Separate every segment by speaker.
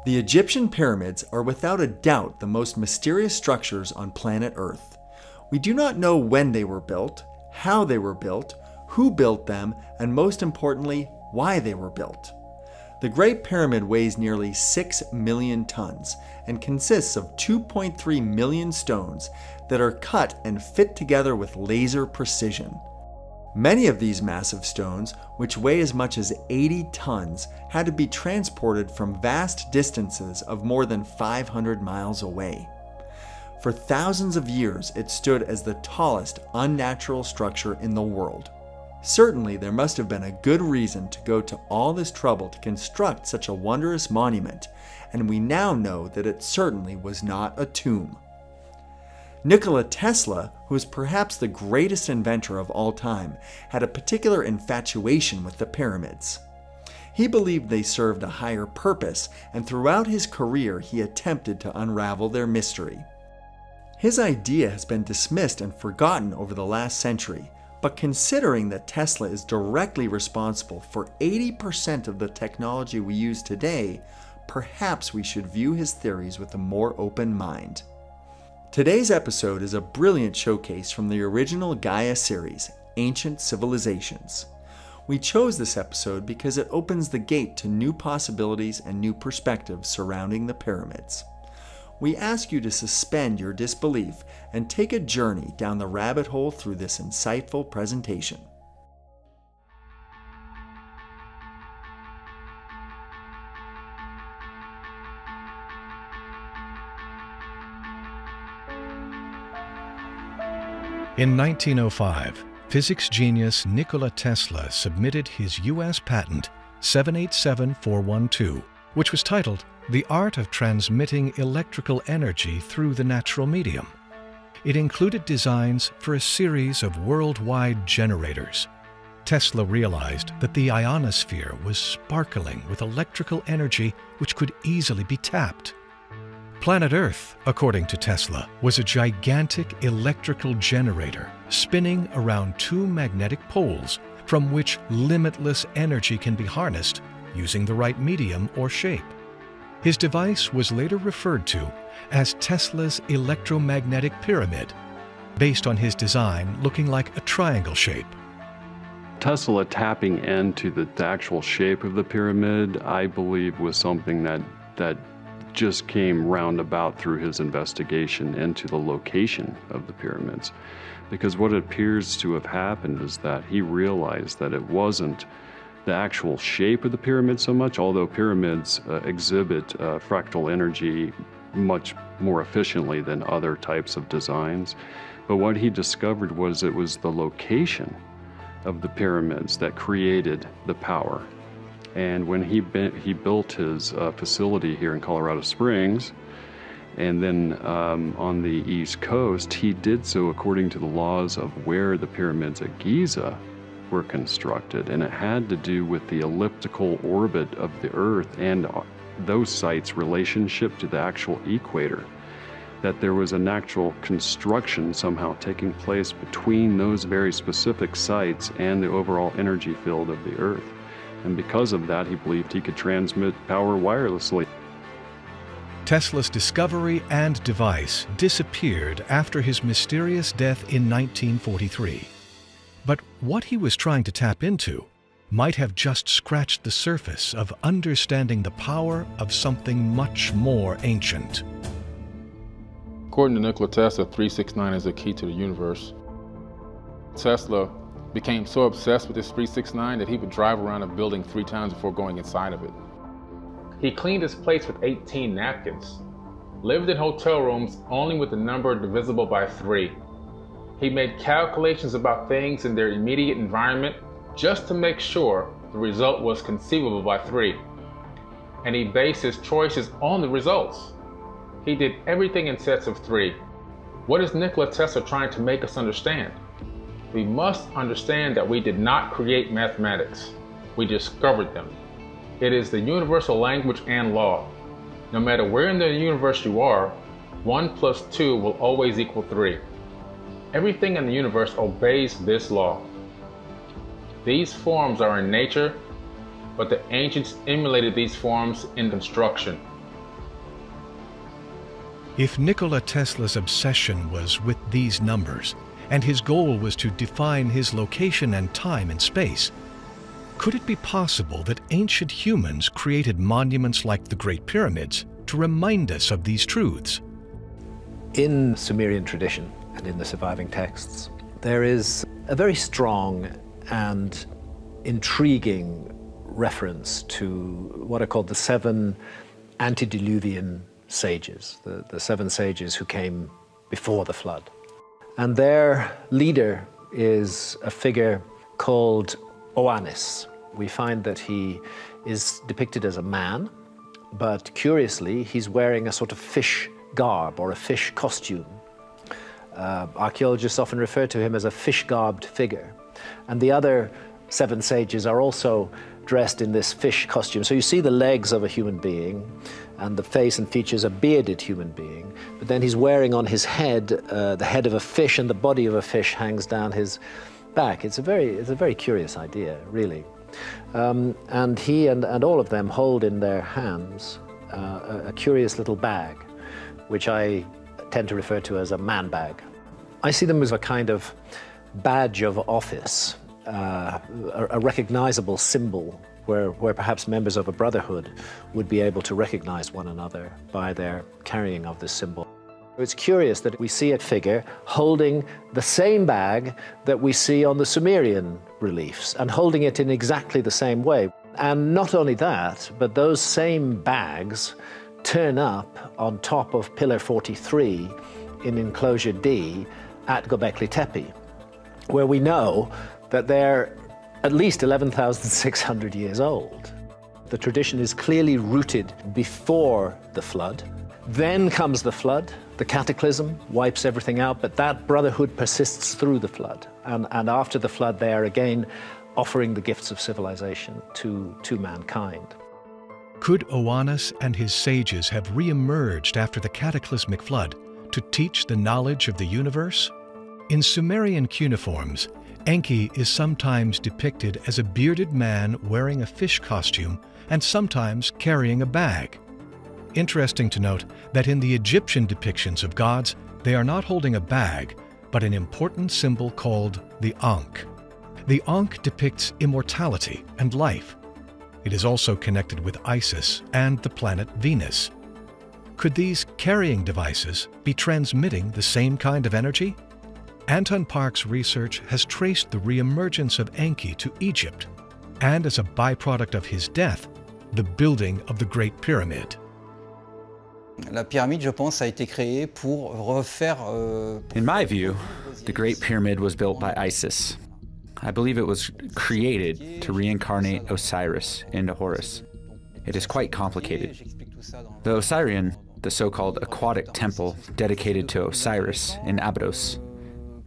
Speaker 1: The Egyptian pyramids are without a doubt the most mysterious structures on planet Earth. We do not know when they were built, how they were built, who built them, and most importantly, why they were built. The Great Pyramid weighs nearly 6 million tons and consists of 2.3 million stones that are cut and fit together with laser precision. Many of these massive stones, which weigh as much as 80 tons, had to be transported from vast distances of more than 500 miles away. For thousands of years, it stood as the tallest unnatural structure in the world. Certainly, there must have been a good reason to go to all this trouble to construct such a wondrous monument, and we now know that it certainly was not a tomb. Nikola Tesla, who is perhaps the greatest inventor of all time, had a particular infatuation with the pyramids. He believed they served a higher purpose, and throughout his career he attempted to unravel their mystery. His idea has been dismissed and forgotten over the last century, but considering that Tesla is directly responsible for 80% of the technology we use today, perhaps we should view his theories with a more open mind. Today's episode is a brilliant showcase from the original Gaia series, Ancient Civilizations. We chose this episode because it opens the gate to new possibilities and new perspectives surrounding the pyramids. We ask you to suspend your disbelief and take a journey down the rabbit hole through this insightful presentation.
Speaker 2: In 1905, physics genius Nikola Tesla submitted his U.S. patent 787412, which was titled The Art of Transmitting Electrical Energy Through the Natural Medium. It included designs for a series of worldwide generators. Tesla realized that the ionosphere was sparkling with electrical energy which could easily be tapped. Planet Earth, according to Tesla, was a gigantic electrical generator spinning around two magnetic poles from which limitless energy can be harnessed using the right medium or shape. His device was later referred to as Tesla's electromagnetic pyramid, based on his design looking like a triangle shape.
Speaker 3: Tesla tapping into the actual shape of the pyramid, I believe, was something that just came roundabout through his investigation into the location of the pyramids. Because what appears to have happened is that he realized that it wasn't the actual shape of the pyramid so much, although pyramids exhibit fractal energy much more efficiently than other types of designs. But what he discovered was it was the location of the pyramids that created the power. And when he built his facility here in Colorado Springs, and then on the East Coast, he did so according to the laws of where the pyramids at Giza were constructed. And it had to do with the elliptical orbit of the Earth and those sites' relationship to the actual equator. That there was a natural construction somehow taking place between those very specific sites and the overall energy field of the Earth. And because of that, he believed he could transmit power wirelessly.
Speaker 2: Tesla's discovery and device disappeared after his mysterious death in 1943. But what he was trying to tap into might have just scratched the surface of understanding the power of something much more ancient.
Speaker 4: According to Nikola Tesla, 369 is the key to the universe. Tesla became so obsessed with this 369 that he would drive around a building 3 times before going inside of it. He cleaned his plates with 18 napkins, lived in hotel rooms only with the number divisible by 3. He made calculations about things in their immediate environment just to make sure the result was conceivable by 3. And he based his choices on the results. He did everything in sets of 3. What is Nikola Tesla trying to make us understand? We must understand that we did not create mathematics. We discovered them. It is the universal language and law. No matter where in the universe you are, 1 plus 2 will always equal 3. Everything in the universe obeys this law. These forms are in nature, but the ancients emulated these forms in construction.
Speaker 2: If Nikola Tesla's obsession was with these numbers, and his goal was to define his location and time in space, could it be possible that ancient humans created monuments like the Great Pyramids to remind us of these truths?
Speaker 5: In Sumerian tradition and in the surviving texts, there is a very strong and intriguing reference to what are called the 7 Antediluvian sages, the 7 sages who came before the flood. And their leader is a figure called Oannes. We find that he is depicted as a man, but curiously, he's wearing a sort of fish garb or a fish costume. Archaeologists often refer to him as a fish-garbed figure. And the other 7 sages are also dressed in this fish costume. So you see the legs of a human being, and the face and features a bearded human being, but then he's wearing on his head the head of a fish, and the body of a fish hangs down his back. It's a very curious idea, really. And he and all of them hold in their hands a curious little bag, which I tend to refer to as a man bag. I see them as a kind of badge of office, a recognizable symbol where perhaps members of a brotherhood would be able to recognize one another by their carrying of this symbol. It's curious that we see a figure holding the same bag that we see on the Sumerian reliefs, and holding it in exactly the same way. And not only that, but those same bags turn up on top of Pillar 43 in Enclosure D at Göbekli Tepe, where we know that they're at least 11,600 years old. The tradition is clearly rooted before the flood. Then comes the flood, the cataclysm wipes everything out, but that brotherhood persists through the flood. And after the flood, they are again offering the gifts of civilization to mankind.
Speaker 2: Could Oannes and his sages have re-emerged after the cataclysmic flood to teach the knowledge of the universe? In Sumerian cuneiforms, Enki is sometimes depicted as a bearded man wearing a fish costume and sometimes carrying a bag. Interesting to note that in the Egyptian depictions of gods, they are not holding a bag, but an important symbol called the Ankh. The Ankh depicts immortality and life. It is also connected with Isis and the planet Venus. Could these carrying devices be transmitting the same kind of energy? Anton Park's research has traced the re-emergence of Enki to Egypt, and as a byproduct of his death, the building of the Great Pyramid.
Speaker 6: La pyramide, je pense, a été créée pour refaire.
Speaker 7: In my view, the Great Pyramid was built by Isis. I believe it was created to reincarnate Osiris into Horus. It is quite complicated. The Osirian, the so-called aquatic temple dedicated to Osiris in Abydos,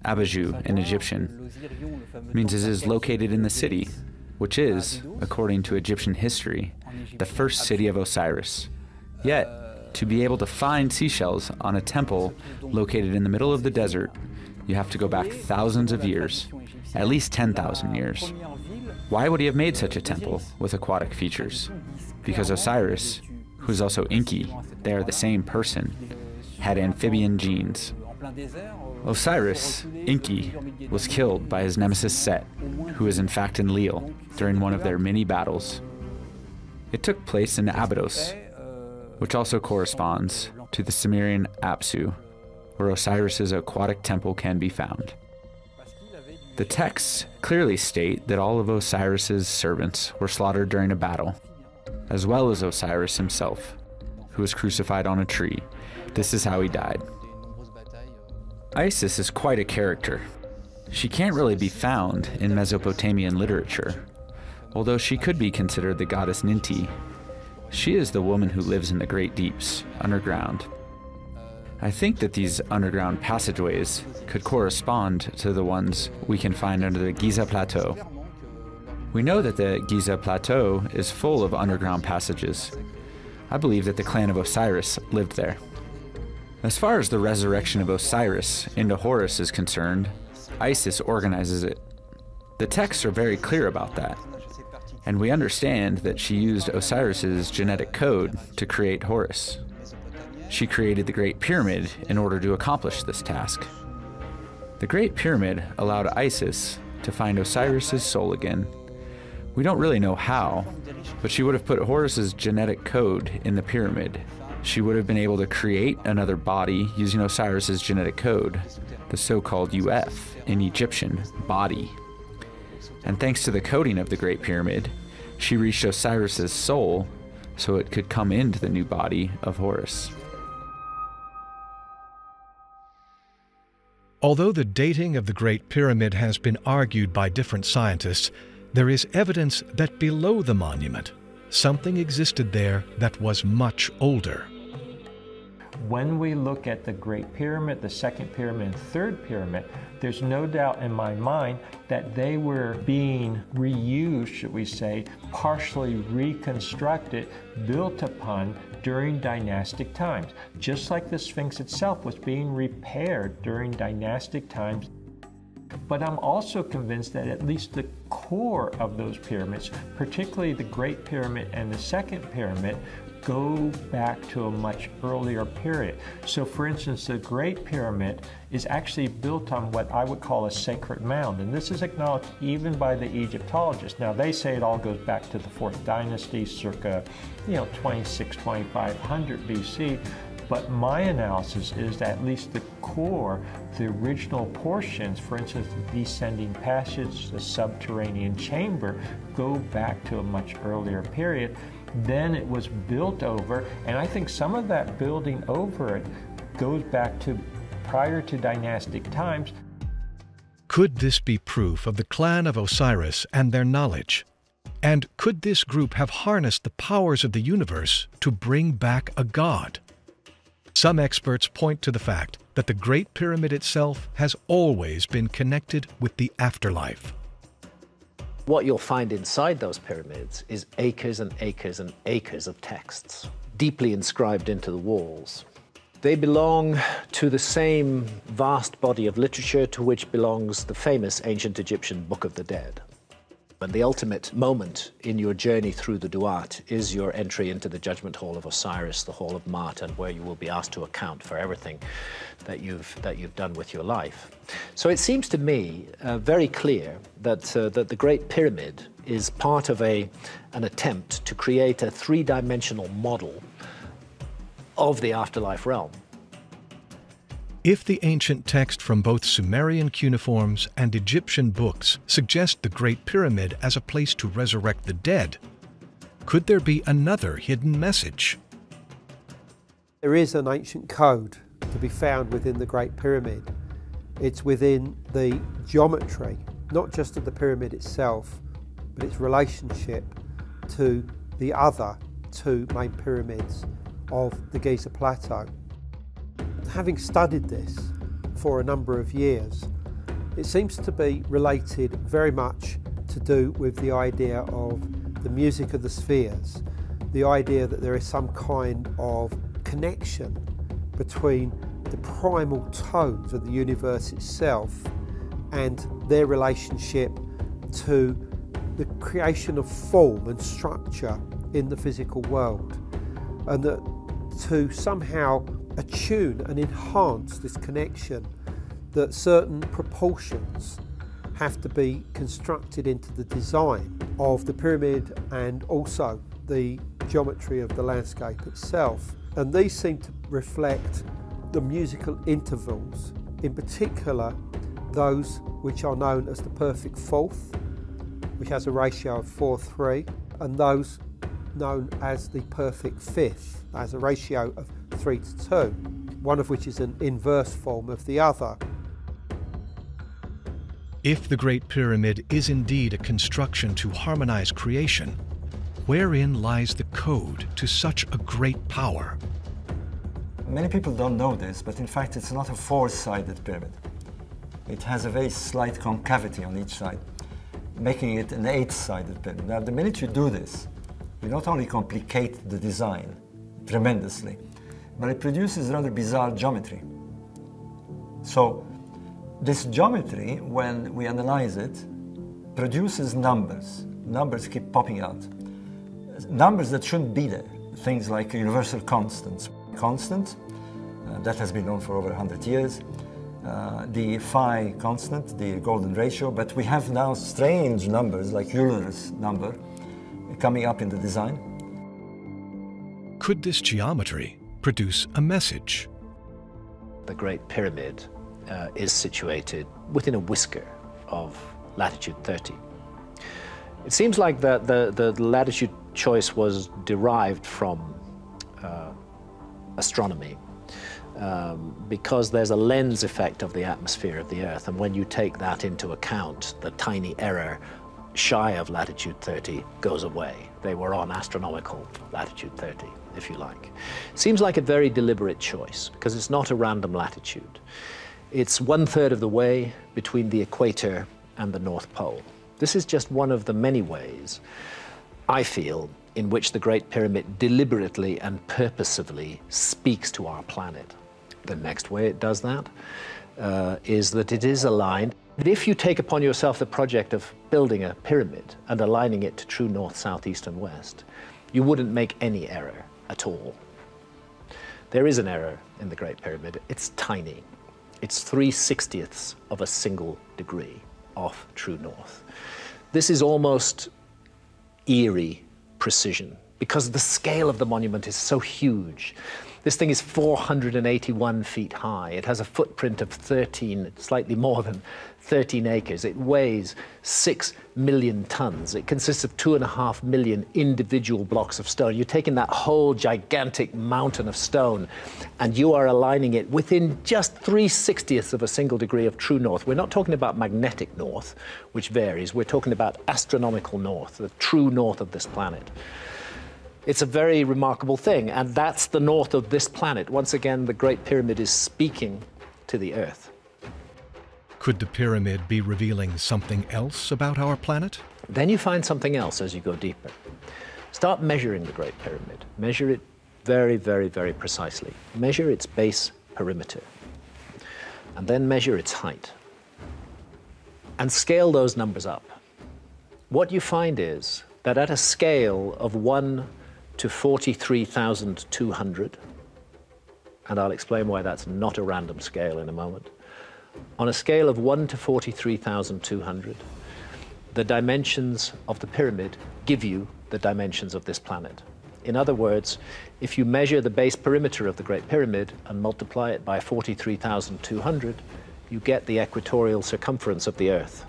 Speaker 7: Abaju in Egyptian, means it is located in the city, which is, according to Egyptian history, the first city of Osiris. Yet, to be able to find seashells on a temple located in the middle of the desert, you have to go back thousands of years, at least 10,000 years. Why would he have made such a temple with aquatic features? Because Osiris, who's also Enki, they are the same person, had amphibian genes. Osiris, Enki, was killed by his nemesis Set, who is in fact Enlil, during one of their many battles. It took place in Abydos, which also corresponds to the Sumerian Apsu, where Osiris's aquatic temple can be found. The texts clearly state that all of Osiris's servants were slaughtered during a battle, as well as Osiris himself, who was crucified on a tree. This is how he died. Isis is quite a character. She can't really be found in Mesopotamian literature, although she could be considered the goddess Ninti. She is the woman who lives in the great deeps, underground. I think that these underground passageways could correspond to the ones we can find under the Giza Plateau. We know that the Giza Plateau is full of underground passages. I believe that the clan of Osiris lived there. As far as the resurrection of Osiris into Horus is concerned, Isis organizes it. The texts are very clear about that, and we understand that she used Osiris's genetic code to create Horus. She created the Great Pyramid in order to accomplish this task. The Great Pyramid allowed Isis to find Osiris's soul again. We don't really know how, but she would have put Horus's genetic code in the pyramid. She would have been able to create another body using Osiris's genetic code, the so-called UF in Egyptian, body. And thanks to the coding of the Great Pyramid, she reached Osiris's soul so it could come into the new body of Horus.
Speaker 2: Although the dating of the Great Pyramid has been argued by different scientists, there is evidence that below the monument, something existed there that was much older.
Speaker 8: When we look at the Great Pyramid, the Second Pyramid, and Third Pyramid, there's no doubt in my mind that they were being reused, should we say, partially reconstructed, built upon during dynastic times. Just like the Sphinx itself was being repaired during dynastic times. But I'm also convinced that at least the core of those pyramids, particularly the Great Pyramid and the Second Pyramid, go back to a much earlier period. So for instance, the Great Pyramid is actually built on what I would call a sacred mound, and this is acknowledged even by the Egyptologists. Now they say it all goes back to the 4th dynasty, circa 2500 BC, but my analysis is that at least the core, the original portions, for instance, the descending passage, the subterranean chamber, go back to a much earlier period. Then it was built over, and I think some of that building over it goes back to prior to dynastic times.
Speaker 2: Could this be proof of the clan of Osiris and their knowledge? And could this group have harnessed the powers of the universe to bring back a god? Some experts point to the fact that the Great Pyramid itself has always been connected with the afterlife.
Speaker 5: What you'll find inside those pyramids is acres and acres and acres of texts, deeply inscribed into the walls. They belong to the same vast body of literature to which belongs the famous ancient Egyptian Book of the Dead. And the ultimate moment in your journey through the Duat is your entry into the Judgment Hall of Osiris, the Hall of Ma'at, and where you will be asked to account for everything that you've done with your life. So it seems to me very clear that the Great Pyramid is part of an attempt to create a three-dimensional model of the afterlife realm.
Speaker 2: If the ancient text from both Sumerian cuneiforms and Egyptian books suggest the Great Pyramid as a place to resurrect the dead, could there be another hidden message?
Speaker 9: There is an ancient code to be found within the Great Pyramid. It's within the geometry, not just of the pyramid itself, but its relationship to the other two main pyramids of the Giza Plateau. Having studied this for a number of years, it seems to be related very much to do with the idea of the music of the spheres, the idea that there is some kind of connection between the primal tones of the universe itself and their relationship to the creation of form and structure in the physical world, and that to somehow attune and enhance this connection, that certain proportions have to be constructed into the design of the pyramid and also the geometry of the landscape itself. And these seem to reflect the musical intervals, in particular those which are known as the perfect fourth, which has a ratio of 4:3, and those known as the perfect fifth, as a ratio of 3:2, one of which is an inverse form of the other.
Speaker 2: If the Great Pyramid is indeed a construction to harmonize creation, wherein lies the code to such a great power?
Speaker 10: Many people don't know this, but in fact it's not a four-sided pyramid. It has a very slight concavity on each side, making it an eight-sided pyramid. Now, the minute you do this, you not only complicate the design tremendously, but it produces rather bizarre geometry. So this geometry, when we analyze it, produces numbers. Numbers keep popping out. Numbers that shouldn't be there. Things like universal constants, constant. That has been known for over 100 years. The phi constant, the golden ratio, but we have now strange numbers like Euler's number coming up in the design.
Speaker 2: Could this geometry produce a message?
Speaker 5: The Great Pyramid is situated within a whisker of latitude 30. It seems like the latitude choice was derived from astronomy because there's a lens effect of the atmosphere of the Earth, and when you take that into account, the tiny error shy of latitude 30 goes away. They were on astronomical latitude 30, if you like. Seems like a very deliberate choice because it's not a random latitude. It's 1/3 of the way between the equator and the North Pole. This is just one of the many ways, I feel, in which the Great Pyramid deliberately and purposively speaks to our planet. The next way it does that is that it is aligned. That if you take upon yourself the project of building a pyramid and aligning it to true north, south, east, and west, you wouldn't make any error at all. There is an error in the Great Pyramid. It's tiny. It's 3/60ths of a single degree off true north. This is almost eerie precision because the scale of the monument is so huge. This thing is 481 feet high. It has a footprint of slightly more than 13 acres. It weighs 6 million tons. It consists of 2.5 million individual blocks of stone. You're taking that whole gigantic mountain of stone and you are aligning it within just 3/60ths of a single degree of true north. We're not talking about magnetic north, which varies. We're talking about astronomical north, the true north of this planet. It's a very remarkable thing, and that's the north of this planet. Once again, the Great Pyramid is speaking to the Earth.
Speaker 2: Could the pyramid be revealing something else about our planet?
Speaker 5: Then you find something else as you go deeper. Start measuring the Great Pyramid. Measure it very, very, very precisely. Measure its base perimeter, and then measure its height. And scale those numbers up. What you find is that at a scale of 1 to 43,200, and I'll explain why that's not a random scale in a moment. On a scale of 1 to 43,200, the dimensions of the pyramid give you the dimensions of this planet. In other words, if you measure the base perimeter of the Great Pyramid and multiply it by 43,200, you get the equatorial circumference of the Earth.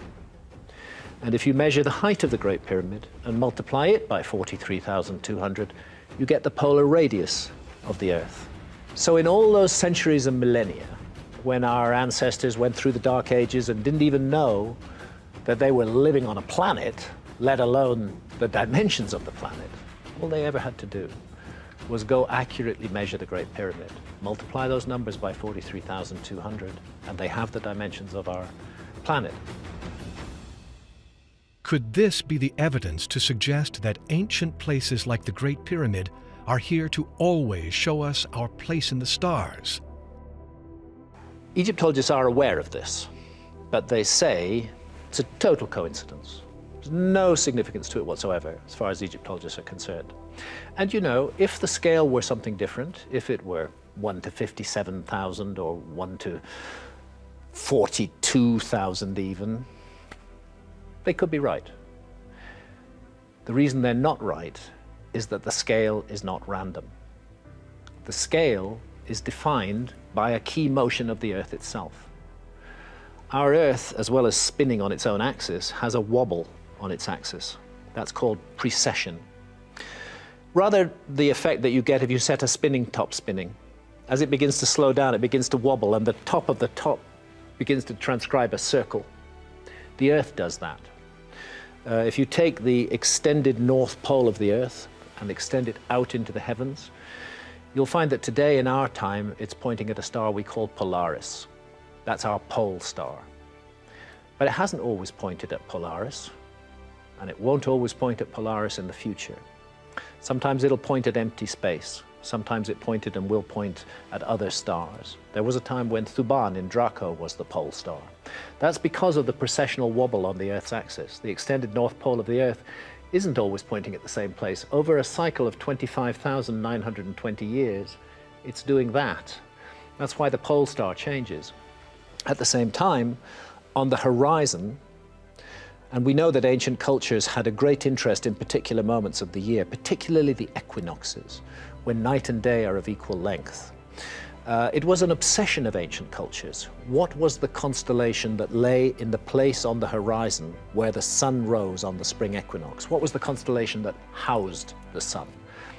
Speaker 5: And if you measure the height of the Great Pyramid and multiply it by 43,200, you get the polar radius of the Earth. So in all those centuries and millennia, when our ancestors went through the Dark Ages and didn't even know that they were living on a planet, let alone the dimensions of the planet, all they ever had to do was go accurately measure the Great Pyramid, multiply those numbers by 43,200, and they have the dimensions of our planet.
Speaker 2: Could this be the evidence to suggest that ancient places like the Great Pyramid are here to always show us our place in the stars?
Speaker 5: Egyptologists are aware of this, but they say it's a total coincidence. There's no significance to it whatsoever, as far as Egyptologists are concerned. And you know, if the scale were something different, if it were 1 to 57,000 or 1 to 42,000 even, they could be right. The reason they're not right is that the scale is not random. The scale is defined by a key motion of the Earth itself. Our Earth, as well as spinning on its own axis, has a wobble on its axis. That's called precession. Rather the effect that you get if you set a spinning top spinning. As it begins to slow down, it begins to wobble, and the top of the top begins to transcribe a circle. The Earth does that. If you take the extended north pole of the Earth and extend it out into the heavens, you'll find that today in our time it's pointing at a star we call Polaris. That's our pole star. But it hasn't always pointed at Polaris, and it won't always point at Polaris in the future. Sometimes it'll point at empty space. Sometimes it pointed and will point at other stars. There was a time when Thuban in Draco was the pole star. That's because of the precessional wobble on the Earth's axis. The extended north pole of the Earth isn't always pointing at the same place. Over a cycle of 25,920 years, it's doing that. That's why the pole star changes. At the same time, on the horizon, and we know that ancient cultures had a great interest in particular moments of the year, particularly the equinoxes, when night and day are of equal length. It was an obsession of ancient cultures. What was the constellation that lay in the place on the horizon where the sun rose on the spring equinox? What was the constellation that housed the sun?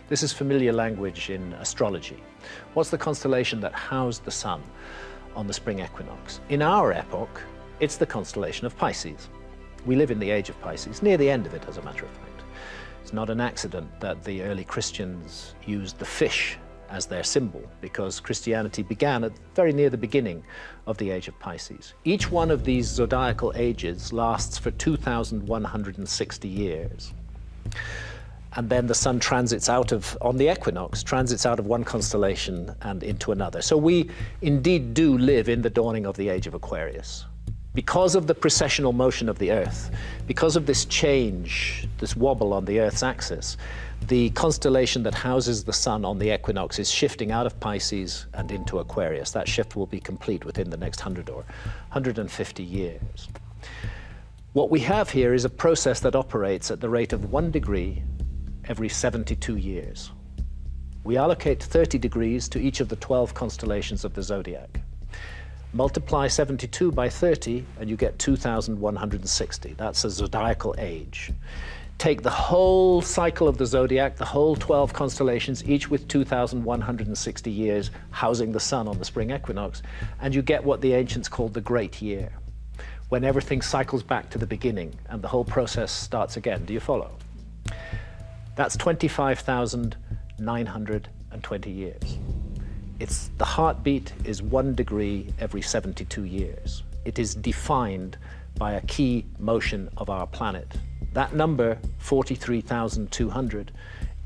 Speaker 5: This is familiar language in astrology. What's the constellation that housed the sun on the spring equinox? In our epoch, it's the constellation of Pisces. We live in the age of Pisces, near the end of it, as a matter of fact. It's not an accident that the early Christians used the fish as their symbol, because Christianity began at very near the beginning of the age of Pisces. Each one of these zodiacal ages lasts for 2,160 years. And then the sun transits out of, on the equinox, transits out of one constellation and into another. So we indeed do live in the dawning of the age of Aquarius. Because of the precessional motion of the Earth, because of this change, this wobble on the Earth's axis, the constellation that houses the sun on the equinox is shifting out of Pisces and into Aquarius. That shift will be complete within the next 100 or 150 years. What we have here is a process that operates at the rate of 1 degree every 72 years. We allocate 30 degrees to each of the 12 constellations of the zodiac. Multiply 72 by 30 and you get 2,160. That's a zodiacal age. Take the whole cycle of the zodiac, the whole 12 constellations, each with 2,160 years housing the sun on the spring equinox, and you get what the ancients called the Great Year, when everything cycles back to the beginning and the whole process starts again. Do you follow? That's 25,920 years. The heartbeat is 1 degree every 72 years. It is defined by a key motion of our planet. That number, 43,200,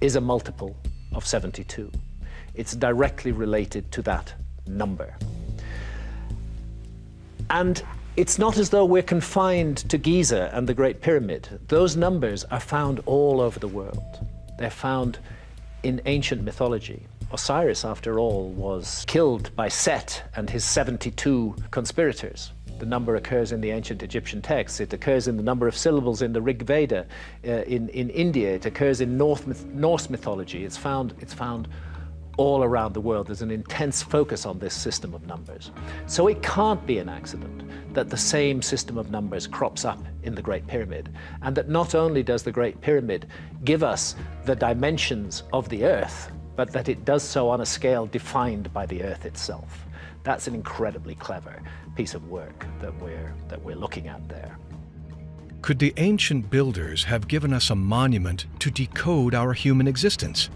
Speaker 5: is a multiple of 72. It's directly related to that number. And it's not as though we're confined to Giza and the Great Pyramid. Those numbers are found all over the world. They're found in ancient mythology. Osiris, after all, was killed by Set and his 72 conspirators. The number occurs in the ancient Egyptian texts. It occurs in the number of syllables in the Rig Veda. In India, it occurs in Norse mythology. It's found all around the world. There's an intense focus on this system of numbers. So it can't be an accident that the same system of numbers crops up in the Great Pyramid, and that not only does the Great Pyramid give us the dimensions of the Earth, but that it does so on a scale defined by the Earth itself. That's an incredibly clever piece of work that we're looking at there.
Speaker 2: Could the ancient builders have given us a monument to decode our human existence?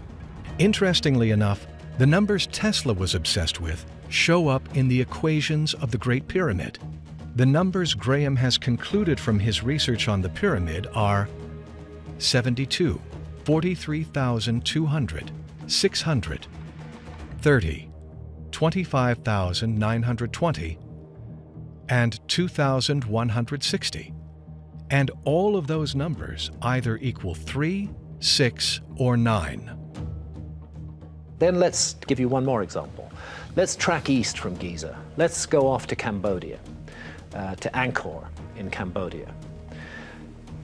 Speaker 2: Interestingly enough, the numbers Tesla was obsessed with show up in the equations of the Great Pyramid. The numbers Graham has concluded from his research on the pyramid are 72, 43,200, 600, 30, 25,920, and 2,160. And all of those numbers either equal 3, 6, or 9.
Speaker 5: Then let's give you one more example. Let's track east from Giza. Let's go off to Cambodia, to Angkor in Cambodia.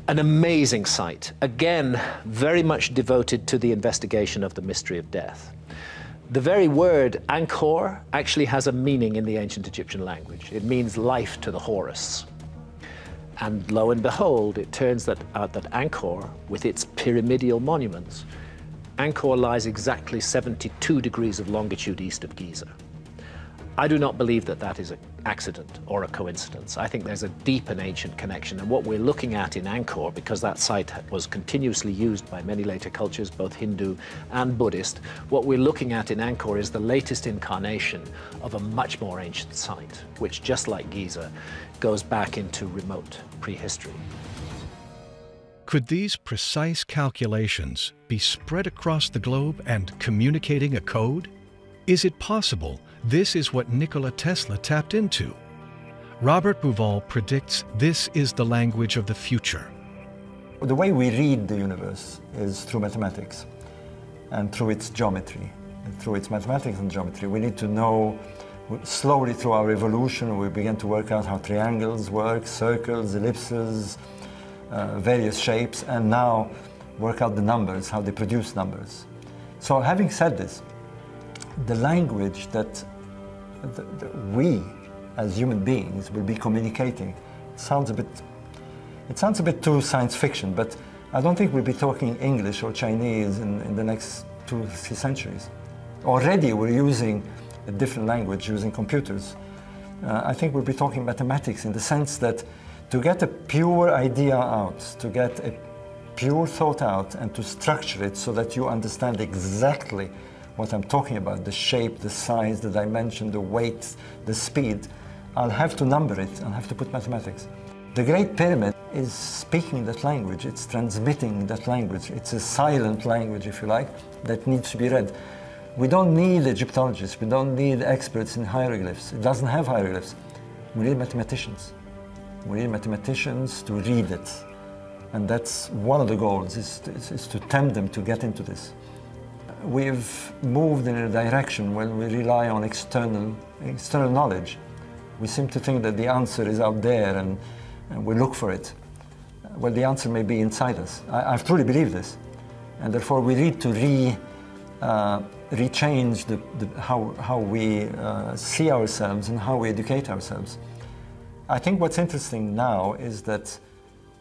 Speaker 5: An amazing site, again, very much devoted to the investigation of the mystery of death. The very word Angkor actually has a meaning in the ancient Egyptian language. It means life to the Horus. And lo and behold, it turns out that Angkor, with its pyramidal monuments, Angkor lies exactly 72 degrees of longitude east of Giza. I do not believe that that is an accident or a coincidence. I think there's a deep and ancient connection, and what we're looking at in Angkor, because that site was continuously used by many later cultures, both Hindu and Buddhist, what we're looking at in Angkor is the latest incarnation of a much more ancient site, which, just like Giza, goes back into remote prehistory.
Speaker 2: Could these precise calculations be spread across the globe and communicating a code? Is it possible this is what Nikola Tesla tapped into? Robert Bouval predicts this is the language of the future.
Speaker 10: The way we read the universe is through mathematics and through its geometry. through its mathematics and geometry. We need to know, slowly through our evolution, we began to work out how triangles work, circles, ellipses, various shapes, and now work out the numbers, how they produce numbers. So having said this, the language that we as human beings will be communicating sounds a bit too science fiction, but I don't think we'll be talking English or Chinese in the next 2-3 centuries. Already we're using a different language using computers. I think we'll be talking mathematics in the sense that to get a pure idea out, to get a pure thought out and to structure it so that you understand exactly what I'm talking about, the shape, the size, the dimension, the weight, the speed, I'll have to number it, I'll have to put mathematics. The Great Pyramid is speaking that language, it's transmitting that language. It's a silent language, if you like, that needs to be read. We don't need Egyptologists, we don't need experts in hieroglyphs. It doesn't have hieroglyphs. We need mathematicians. We need mathematicians to read it. And that's one of the goals, is to tempt them to get into this. We've moved in a direction where we rely on external knowledge. We seem to think that the answer is out there and we look for it. Well, the answer may be inside us. I truly believe this. And therefore we need to rechange how we see ourselves and how we educate ourselves. I think what's interesting now is that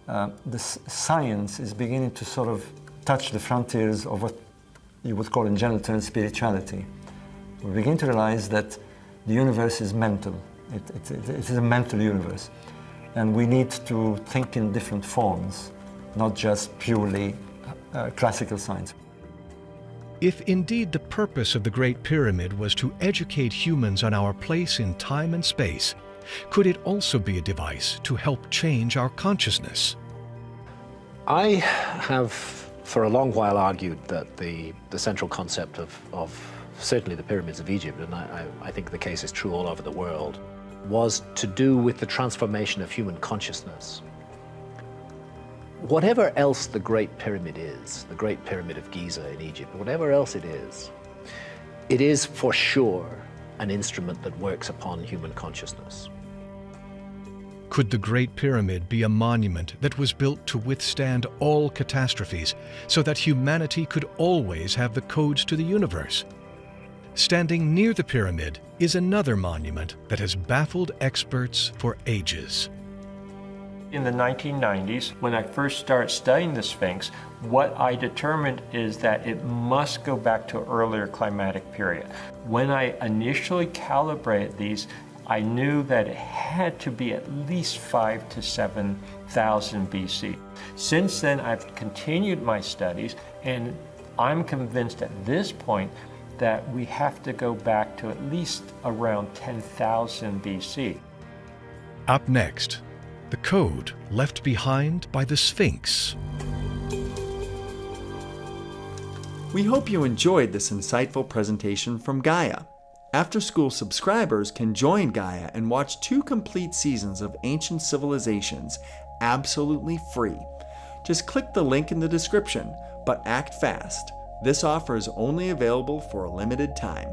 Speaker 10: the science is beginning to sort of touch the frontiers of what you would call in general terms spirituality. We begin to realize that the universe is mental. It is a mental universe. And we need to think in different forms, not just purely classical science.
Speaker 2: If indeed the purpose of the Great Pyramid was to educate humans on our place in time and space, could it also be a device to help change our consciousness?
Speaker 5: I have for a long while argued that the central concept of certainly the pyramids of Egypt, and I think the case is true all over the world, was to do with the transformation of human consciousness. Whatever else the Great Pyramid is, the Great Pyramid of Giza in Egypt, whatever else it is for sure an instrument that works upon human consciousness.
Speaker 2: Could the Great Pyramid be a monument that was built to withstand all catastrophes so that humanity could always have the codes to the universe? Standing near the pyramid is another monument that has baffled experts for ages.
Speaker 8: In the 1990s, when I first started studying the Sphinx, what I determined is that it must go back to an earlier climatic period. When I initially calibrated these, I knew that it had to be at least 5,000 to 7,000 BC. Since then, I've continued my studies, and I'm convinced at this point that we have to go back to at least around 10,000 BC.
Speaker 2: Up next, the code left behind by the Sphinx.
Speaker 1: We hope you enjoyed this insightful presentation from Gaia. After-school subscribers can join Gaia and watch 2 complete seasons of Ancient Civilizations absolutely free. Just click the link in the description, but act fast. This offer is only available for a limited time.